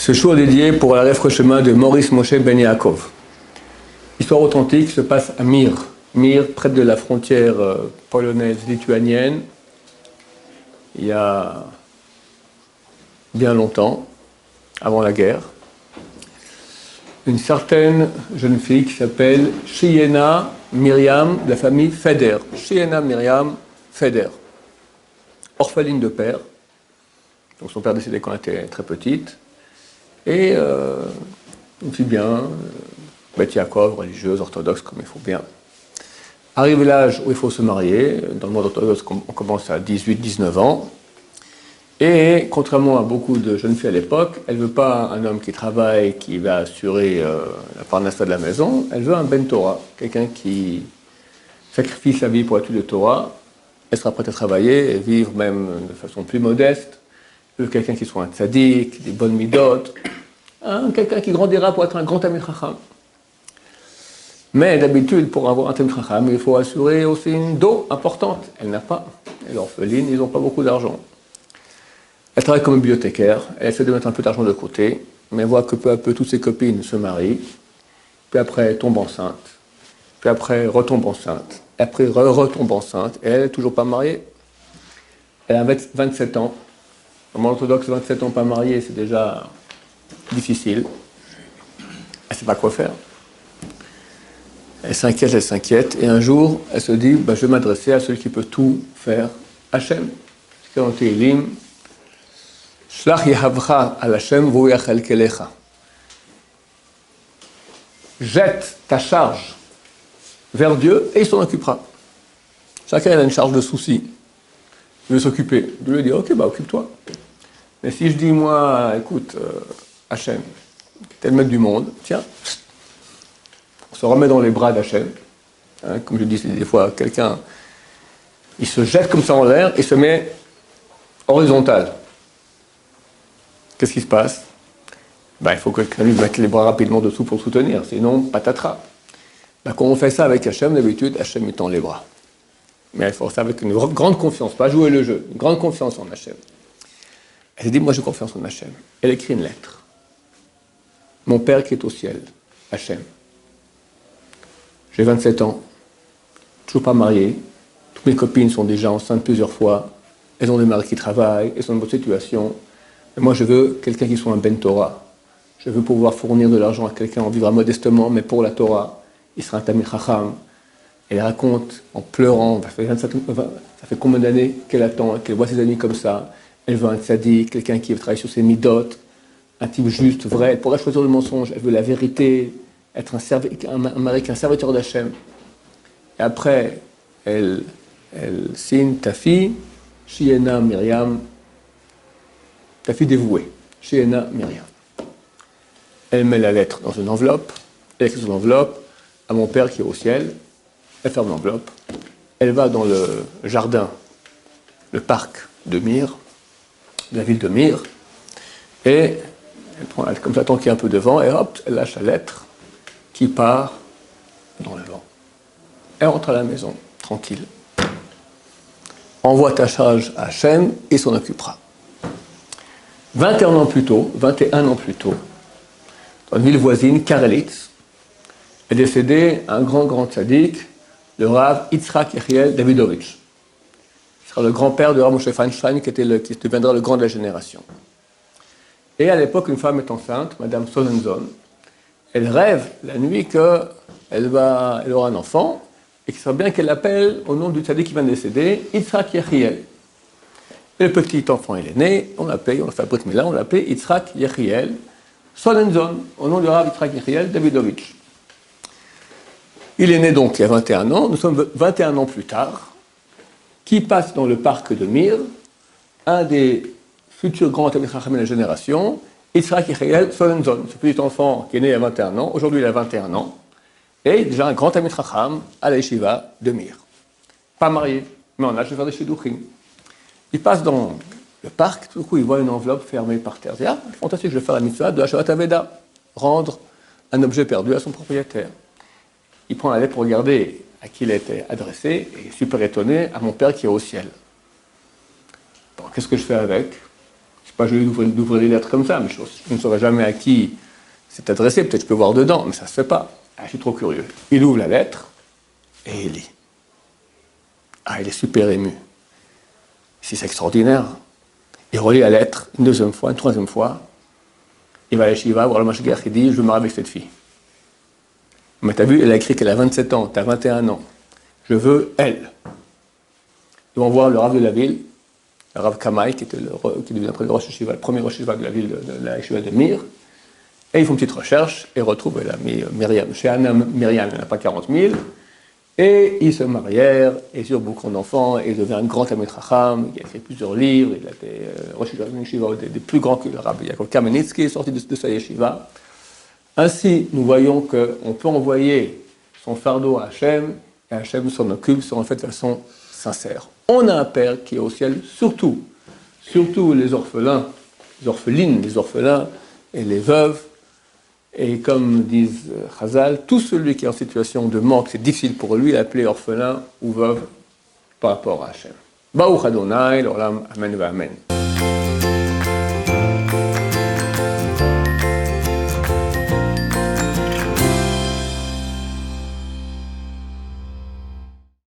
Ce show est dédié pour la Ref Chemin de Maurice Moshe Ben Yaakov. L'histoire authentique se passe à Mir, près de la frontière polonaise-lituanienne, il y a bien longtemps, avant la guerre. Une certaine jeune fille qui s'appelle Shiena Miriam, de la famille Feder. Shiena Miriam Feder, orpheline de père. Donc son père décédé quand elle était très petite. Et une fille bien, Beth Yaakov, religieuse, orthodoxe, comme il faut bien. Arrive l'âge où il faut se marier. Dans le monde orthodoxe, on commence à 18-19 ans. Et contrairement à beaucoup de jeunes filles à l'époque, elle ne veut pas un homme qui travaille, qui va assurer la parnassa de la maison. Elle veut un ben Torah, quelqu'un qui sacrifie sa vie pour l'étude de Torah. Elle sera prête à travailler et vivre même de façon plus modeste. Elle veut quelqu'un qui soit un tzaddik, des bonnes midotes. Quelqu'un qui grandira pour être un grand Talmid Chacham. Mais d'habitude, pour avoir un Talmid Chacham, il faut assurer aussi une dot importante. Elle n'a pas. Elle est orpheline, ils n'ont pas beaucoup d'argent. Elle travaille comme bibliothécaire, elle essaie de mettre un peu d'argent de côté, mais elle voit que peu à peu toutes ses copines se marient, puis après elle tombe enceinte, puis après elle retombe enceinte, et après elle retombe enceinte, et elle n'est toujours pas mariée. Elle a 27 ans. Dans le monde orthodoxe, 27 ans pas mariée, c'est déjà difficile. Elle ne sait pas quoi faire. Elle s'inquiète, et un jour, elle se dit, je vais m'adresser à celui qui peut tout faire, Hachem. C'est dans Tehillim, Shlach yahavcha al Hashem v'hu yachelkelecha. Jette ta charge vers Dieu et il s'en occupera. Chacun a une charge de souci. Il veut s'occuper. Dieu lui dit, ok, occupe-toi. Mais si je dis, moi, écoute, Hachem, qui est le maître du monde, tiens, on se remet dans les bras d'Hachem. Comme je dis, des fois, quelqu'un, il se jette comme ça en l'air et se met horizontal. Qu'est-ce qui se passe? Il faut que quelqu'un lui mette les bras rapidement dessous pour le soutenir, sinon, patatras. Quand on fait ça avec Hachem, d'habitude, Hachem il tend les bras. Mais il faut faire ça avec une grande confiance, pas jouer le jeu, une grande confiance en Hachem. Elle s'est dit, moi j'ai confiance en Hachem. Elle écrit une lettre. Mon père qui est au ciel, Hachem. J'ai 27 ans, toujours pas marié, toutes mes copines sont déjà enceintes plusieurs fois, elles ont des maris qui travaillent, elles sont dans une bonne situation. Et moi je veux quelqu'un qui soit un ben Torah. Je veux pouvoir fournir de l'argent à quelqu'un, on vivra modestement, mais pour la Torah, il sera un Talmid Chacham. Elle raconte en pleurant, ça fait combien d'années qu'elle attend, qu'elle voit ses amis comme ça. Elle veut un tzaddik, quelqu'un qui veut travailler sur ses midot, un type juste, vrai. Elle pourra choisir le mensonge, elle veut la vérité, être un mari qui est un serviteur d'Hachem. Et après, elle signe ta fille, Shiena Miriam, ta fille dévouée, Shiena Miriam. Elle met la lettre dans une enveloppe, elle écrit sur l'enveloppe à mon père qui est au ciel, elle ferme l'enveloppe, elle va dans le jardin, le parc de Mir, de la ville de Mir, et elle prend comme ça, tant qu'il y a un peu de vent, et hop, elle lâche la lettre qui part dans le vent. Elle rentre à la maison, tranquille. Envoie ta charge à Hachem, il s'en occupera. 21 ans plus tôt, dans une ville voisine, Karelitz, est décédé un grand tzaddik, le Rav Yitzhak Yechiel Davidovitch. Ce sera le grand-père de Rav Moshe Feinstein, qui deviendra le grand de la génération. Et à l'époque, une femme est enceinte, Madame Solenzon. Elle rêve la nuit qu'elle aura un enfant, et qu'il serait bien qu'elle l'appelle au nom du tzaddik qui vient de décéder, Yitzhak Yechiel. Et le petit enfant, il est né, on l'a fait Brit Mila, on l'a appelé Yitzhak Yechiel Solenzon, au nom du Rav Yitzhak Yechiel Davidovitch. Il est né donc il y a 21 ans, nous sommes 21 ans plus tard, qui passe dans le parc de Mir, un des futurs grands Talmid Chacham de la génération, Yitzhak Yechiel Solenzon, ce petit enfant qui est né il y a 21 ans, aujourd'hui il a 21 ans, et déjà un grand Talmid Chacham à la yeshiva de Mir. Pas marié, mais en âge de faire des shidduchim. Il passe dans le parc, tout d'un coup il voit une enveloppe fermée par terre. Il dit, fantastique, je vais faire la mitzvah de Hashavat Aveda, rendre un objet perdu à son propriétaire. Il prend la lettre pour regarder à qui il a été adressé, et super étonné, à mon père qui est au ciel. Bon, qu'est-ce que je fais avec? C'est pas joli d'ouvrir les lettres comme ça, mais je ne saurais jamais à qui c'est adressé. Peut-être je peux voir dedans, mais ça ne se fait pas. Ah, je suis trop curieux. Il ouvre la lettre et il lit. Ah, il est super ému. C'est extraordinaire. Il relit la lettre une deuxième fois, une troisième fois. Il va à la Shiva, voir le Mashgiach, il dit, je veux me marier avec cette fille. Mais t'as vu, elle a écrit qu'elle a 27 ans, t'as 21 ans. Je veux elle. Ils vont voir le Rav de la ville, le Rav Kamaï, qui devient après le Rosh Yeshiva, le premier Rosh Yeshiva de la ville, de la Yeshiva de Mir. Et ils font une petite recherche et retrouvent la Myriam. Chez Anna, Myriam, il n'y en a pas 40 000. Et ils se marièrent, et ils eurent beaucoup d'enfants, et il devient un grand Talmid Chacham, il a écrit plusieurs livres, il a été Rosh Yeshiva, des plus grands que le Rabbi Yaakov Kamenetsky est sorti de sa Yeshiva. Ainsi, nous voyons qu'on peut envoyer son fardeau à Hachem, et Hachem s'en occupe, en fait de façon sincère. On a un Père qui est au ciel, surtout les orphelins, les orphelines, les orphelins et les veuves. Et comme disent Chazal, tout celui qui est en situation de manque, c'est difficile pour lui d'appeler orphelin ou veuve par rapport à Hachem. Baruch Adonai, l'olam, amen va amen.